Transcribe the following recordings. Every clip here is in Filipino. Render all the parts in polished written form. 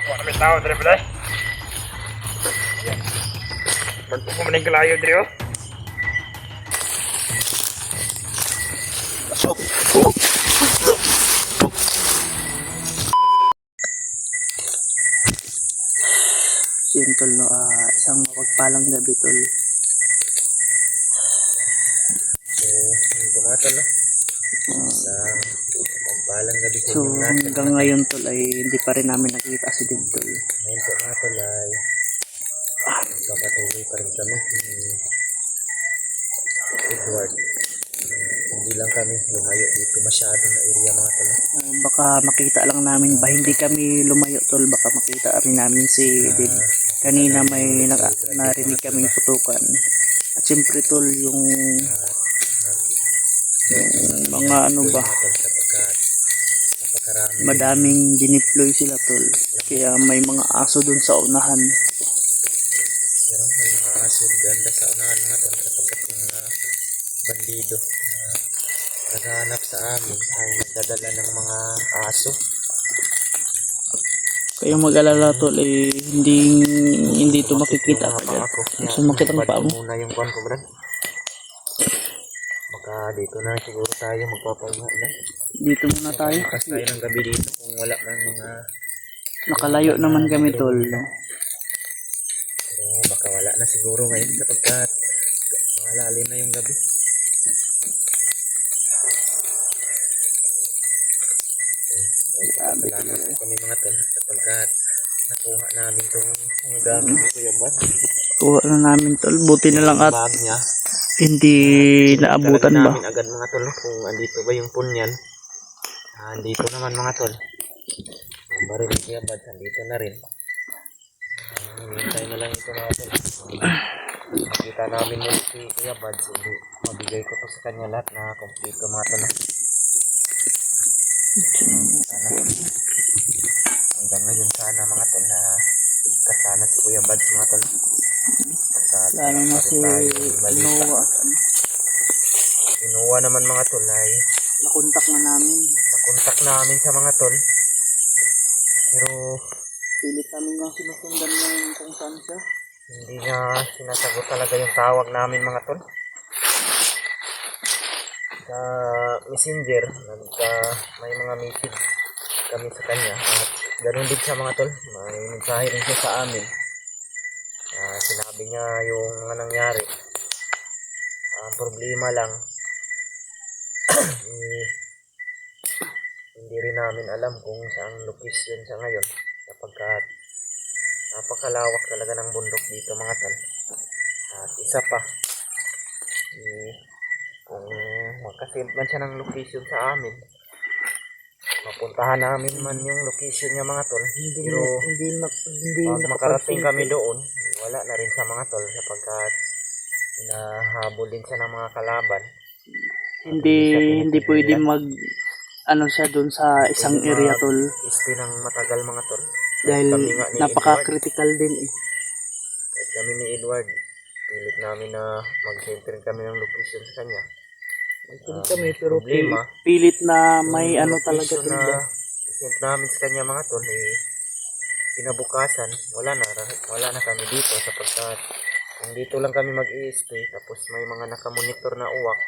Wala may tao dre pala. Magpupumaning kalayo dre oh. Yun tol, no, isang mapagpalang gabi tol. Yung pumatol no? Sa pagpalang gabi sa So inyong lahat. hanggang ngayon tol ay hindi pa rin namin nakita si Dave tol. Ngayon po mga tol ay magpapatuloy pa rin kami ni Edward. Hindi lang kami lumayo dito masyado na area mga tol. Baka makita lang namin ba, hindi kami lumayo tol, baka makita rin namin si Dave. Kanina may narinig kaming putukan. At siyempre tol, yung mga ano ba, madaming dineploy sila tol. Kaya may mga aso dun sa unahan. Pero may mga aso ganda sa unahan mga tol sapagkat mga bandido na naghahanap sa amin ay nagdadala ng mga aso. Kaya mag-alala tol, hindi ito makikita ka dyan. Sumakit ang paa mo. Muna yung kuwan ko brad. Baka dito na siguro tayo magpapahinga na. Dito muna tayo. Makas tayo ng gabi dito kung wala man mga Nakalayo naman kami tol. pero baka wala na siguro ngayon sapagkat malalim na yung gabi. Salamat po kami mga tol sapagkat nakuha namin itong gamit ni Kuya Bad. Kuha na namin tol. Buti na lang at Bag niya. hindi naabutan ba. Namin agad mga tol kung andito ba yung punyan. Andito naman mga tol. Ang baril ni Kuya Bad andito na rin. Hintay na lang ito mga tol. Nakita namin yung si Kuya Bad. Hindi mabigay ko to sa kanya lahat na complete mga tol. Hanggang ngayon sana mga tol na kasana si Kuya Bad mga tol. Lalo na si Noah. Inuwa naman mga tol ay Nakontak na namin. nakontak namin sa mga tol. Pero Pilit namin nga sinusundan ng kung saan siya. hindi niya sinasagot talaga yung tawag namin mga tol. Sa messenger, may mga meeting kami sa kanya. At ganoon din siya mga tol. May mensahe rin siya sa amin. Sinabi niya yung mga nangyari. Ang problema lang, hindi rin namin alam kung saang location siya ngayon. Sapagkat napakalawak talaga ng bundok dito mga tol. At isa pa, kung makasend man siya ng location sa amin, mapuntahan namin man yung location niya mga tol. Pero pag makarating kami doon, wala na rin siya mga tol sapagkat hinahabol din siya ng mga kalaban. Hindi pwede mag ano siya doon sa isang area tol. Isti ng matagal mga tol. Dahil kami nga ni napaka-critical din eh. Kahit kami ni Edward, pilit namin na mag-send rin kami ng location sa kanya. Kami pero problema, pilit na may yung ano talaga location talaga. na send namin sa kanya mga tol kinabukasan wala na kami dito sapagkat kung dito lang kami mag-i-stay tapos may mga nakamonitor na uwak,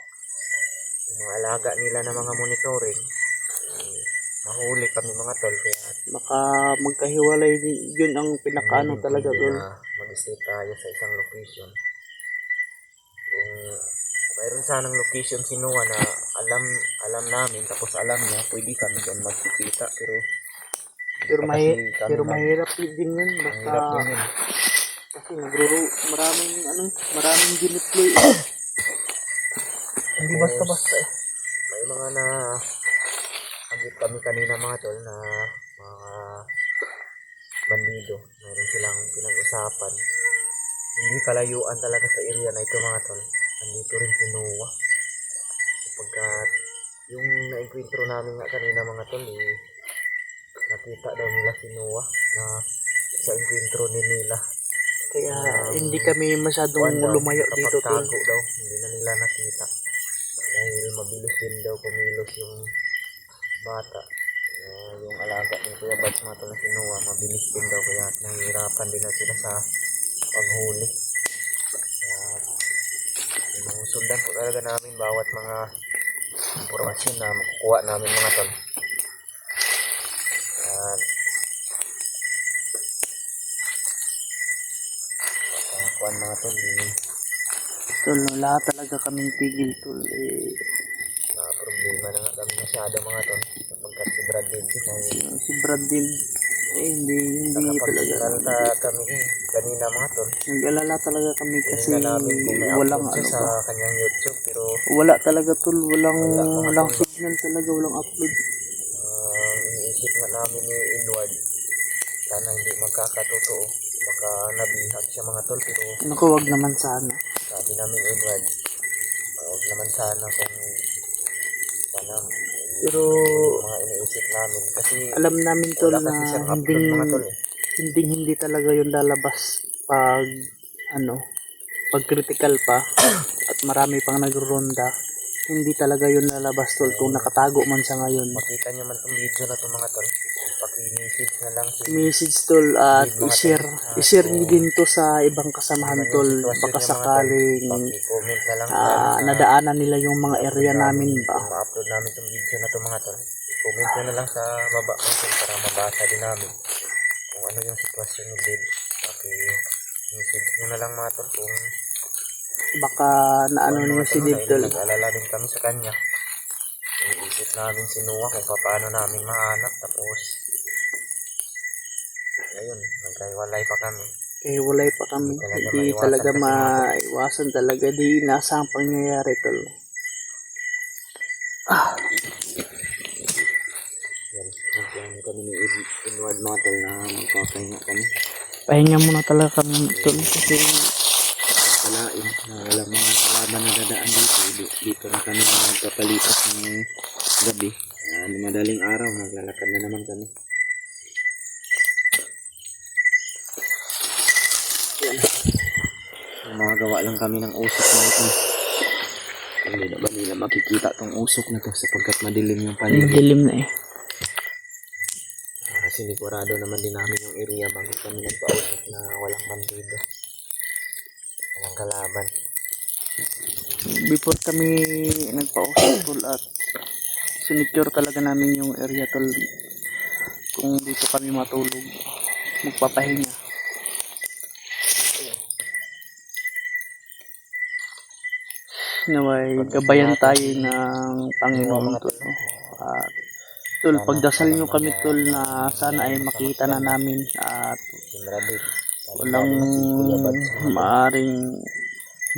yung mga alaga nila na mga monitoring, mahuli kami mga tol. Kaya Baka magkahiwalay yun ang pinakaano talaga tol. mag-stay tayo sa isang location. Kung mayroon sanang location si Noah na alam namin tapos alam niya, pwede kami doon magkikita pero mahirap din yun basta kasi maraming dineploy. Hindi basta-basta eh. May mga agit kami kanina mga tol na mga bandido. Mayroon silang pinag-usapan. Hindi kalayuan talaga sa area na ito mga tol. Nandito rin si Noah. Sapagkat yung na-encuentro namin nga kanina mga tol nakita daw nila si Noah na sa encuentro nila. Kaya hindi kami masyadong lumayo dito tol. Daw, hindi na nila nakita. Dahil mabilis din daw kumilos yung bata. Yung alaga ni Kuya Bads mga tol na si Noah, mabilis din daw kaya nahihirapan din na sila sa paghuli. Kaya sinusundan po talaga namin bawat mga impormasyon na makukuha namin mga tol. At kuan mga tol, Tol, wala talaga kaming tigil tol. na problema na nga kami masyado mga tol. Sapagkat si Brad din ay Si Brad din, hindi talaga. nakapagsignal kami kanina mga tol. Nag-alala talaga kami kasi Tingnan namin kung may walang upload siya ano sa ba. kanyang YouTube pero Wala talaga tol, walang Wala, mga tol. signal talaga, walang upload. iniisip nga namin ni Edward sana hindi magkakatotoo baka nabihag siya mga tol pero Naku, wag naman sana. sabi namin Edward huwag naman sana kung sana Pero mga iniisip namin kasi alam namin tol wala na kasi siyang upload mga tol hindi talaga yung lalabas pag pag critical pa at marami pang nagronda. Hindi talaga yun lalabas tol kung nakatago man sa ngayon. makita nyo man itong video na itong mga tol paki-message na lang si Message tol at Mga i-share niyo din to sa ibang kasamahan Ano tol. yung sitwasyon Baka niya, mga sakaling paki-comment na lang dyan sa nadaanan nila yung mga area namin ba. kung ma-upload namin itong video na itong mga tol comment nyo na lang sa baba mga tol para mabasa din namin kung ano yung sitwasyon ni Dave paki-message nyo na lang mga tol kung Baka naano niyo si Dave tol. nag-alala din kami sa kanya iniisip namin si Noah kung paano namin mahanap tapos ayun nagkaiwalay pa kami Eh, walay pa kami. Hindi talaga maiwasan talaga. Di nasa ang pangyayari tol. yan nagplano kami ni Edward mga tol na magpapahinga kami Pahinga muna talaga kami tol kasi kalain na walang mga kalaban na dadaan dito na kami magpapalipas ng gabi madaling araw maglalakad na naman kami yan magawa lang kami ng usok na ito hindi na ba nila makikita tong usok na to sapagkat madilim yung paligid dilim na eh. Sinigurado naman din namin yung area bago kami nagpa-usok na walang bandido walang kalaban Before kami nagpa-usap tol at sinecure talaga namin yung area tol kung dito kami matulog magpapahinga. Naway gabayan tayo ng Panginoon tol. At tol, pagdasal nyo kami tol na sana ay makita na namin at walang maaring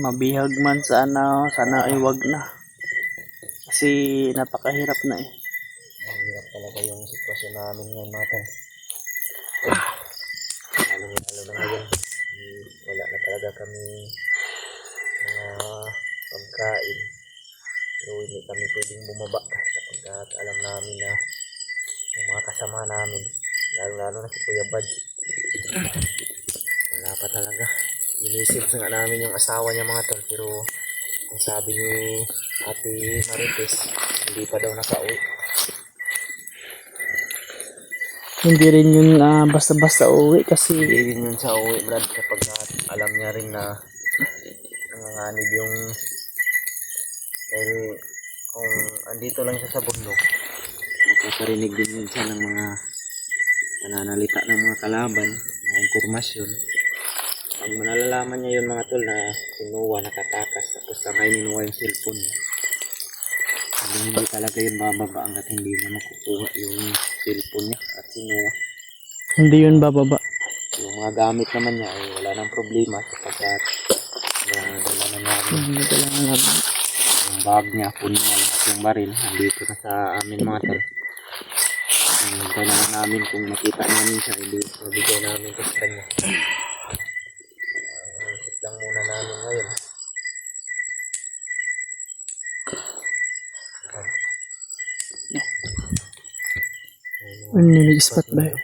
mabihag man sana ay wag na kasi napakahirap na eh. Mahirap talaga yung sitwasyon namin ngayon mga tol lalo na ngayon wala na talaga kami mga pagkain pero hindi kami pwedeng bumaba sapagkat alam namin na yung mga kasama namin lalo na si Kuya Bad wala pa talaga inisip na nga namin yung asawa niya mga tol pero ang sabi ni Ate Marites hindi pa daw nakauwi Hindi rin yun basta-basta uwi kasi hindi rin yun sa uwi Brad sapagkat alam niya rin na nanganganib yung dahil kung andito lang siya sa bundok makakarinig din yun siya ng mga pananalita ng mga kalaban mga impormasyon pag manalalaman niya yung mga tol na si Noah nakatakas tapos tangay ni Noah yung cellphone hindi talaga yun bababa hanggat hindi na makukuha yung cellphone niya at si Noah hindi yun bababa. yung mga gamit naman niya ay wala nang problema sapagkat dala na namin yung bag niya, punuan at yung baril nandito na sa amin mga tol hintay na lang namin kung makita namin siya hindi mabigay namin ito sa kanya isip lang muna namin ngayon Ano nag-spot ba yun?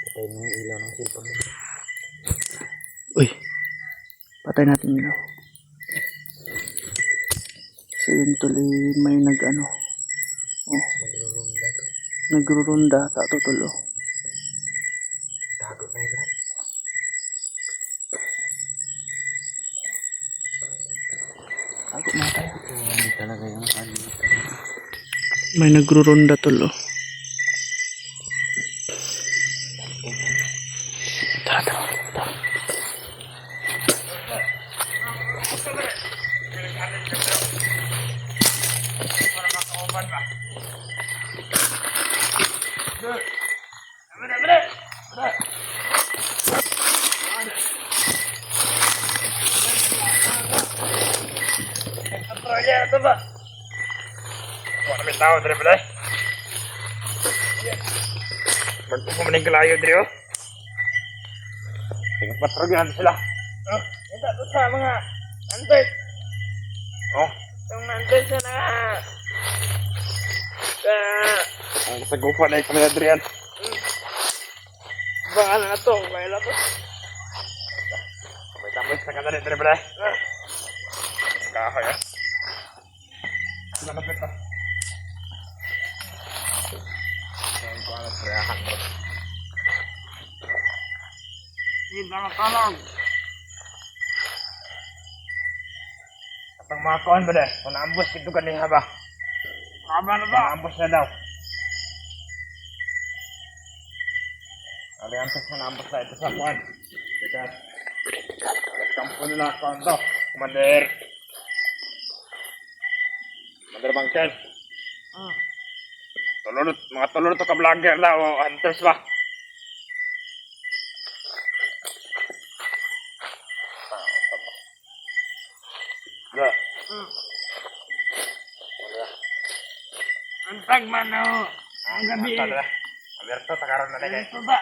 patay mo yung ilaw ng cellphone mo Uy, patay natin yun. Sige ayun tol, may nag-ano. Oh, Nagururunda to. nagrurunda tato tol. Oh. Tago na yun, Brad. Tago na tayo. Hindi talaga yung kalimutan. May nagrurunda tol. Oh. Tara, tara, tara. Ito ba? Wala may tao dito pala. Magpupumaning kalayo dito. Tingnan patrolyan sila. Ito to sa mga antes. Oh, Yung antes na sa ang kasagupan na kami Adrian. baka na to. Kaya lang to. May tambay sa kanila dito pala. Kahoy ah. Malapit ah. Ang kuha ng preyahan mo. Hindi na matalog. Kapag mga kuhan ba deh? Kung naambos ito kaniha ba? Kaba na ba? Naambos na daw. Aliantes na naambos na ito sa kuhan. Because kampo nila kuhan to. Commander. Commander Bangken. Mga tulunod to ka-vlogger daw o hunters ba? Ga. Ang tagman na ang gabi. Alberto, takaroon na tayo. Ito ba?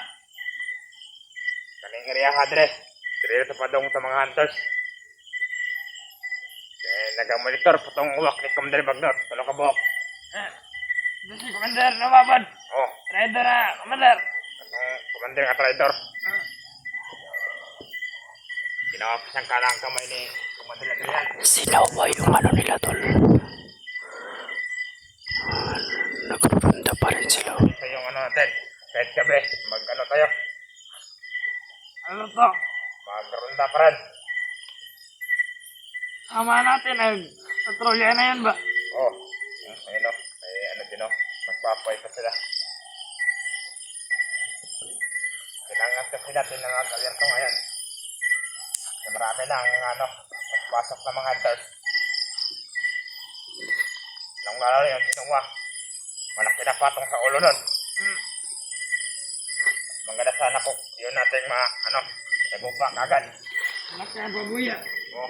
Kaning area hadre. Dire sa padong sa mga hunters. Nagamonitor patong uwak ni Commander Bagnor. Tulo ka buhok. Ito si Commander Nababad. Oh, Rider na, Commander. ang Commander nga traitor. Ginawa ko siyang kalang kamay ni Commander Adrian. Sila ba yung ano nila tol? Nagrurunda pa rin sila. Ito yung ano natin. Kahit gabi, mag-ano tayo. Ano to? Mag-ronda pa rin. Ama natin, nag-patrolya na yan ba? Oh, ayun o. May ano din o. Magpapoy pa sila. Kailangan kasi natin ng Alberto ngayon. Kasi marami na ang ano, pasok na mga hunters. Nung lalo yung sinuwa. Malaki na patong sa ulo nun. Maganda sana po. Yun natin ano, nagupa kagad. Laki ang babuya. Oh,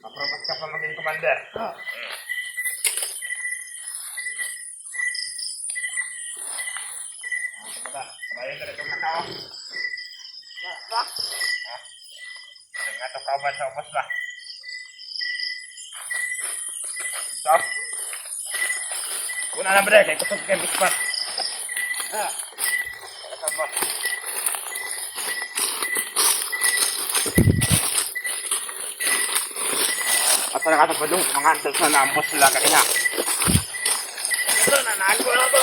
kaprobat ka pa maging commander. Oh. Bayan na rin itong nakawa. Ba? Nga ito kauban sa upos ba? So, una na bre, kay kusog kayo bispat. Kasama. Asa na katapadong mga hantos na naambos sila kanina. Ito, nanago na to.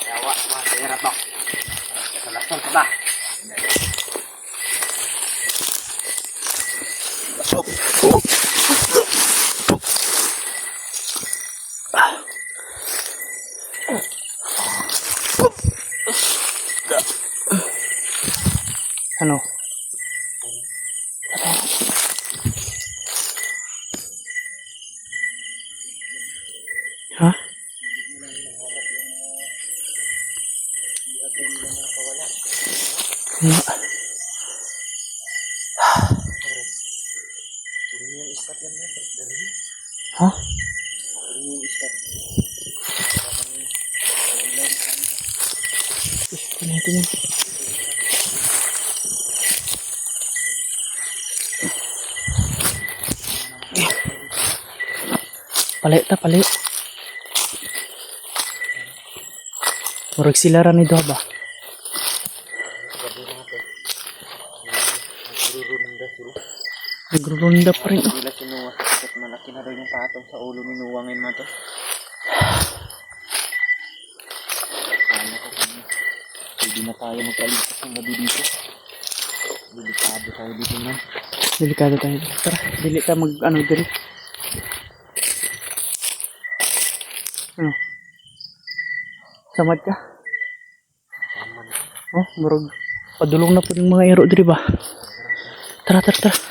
Yawa, mga tira to. Sa lason pa ba? Ano? Ha? Ha? Gusto natin yun. Palit ta, palit. Murag sila rin ito ba? Nagrurunda pa rin. Sila sinuwa malaki na daw yung patong sa ulo ni Nuwang ngayon mga tol. Kala ko kami. Hindi na tayo magkaligtas ng gabi dito. Delikado tayo dito man. Delikado tayo. Tara, dili ka mag ano dili. Ano? Samad ka? Tama na. Oh, murag padulong na po yung mga ero diri ba? Tara, tara, tara.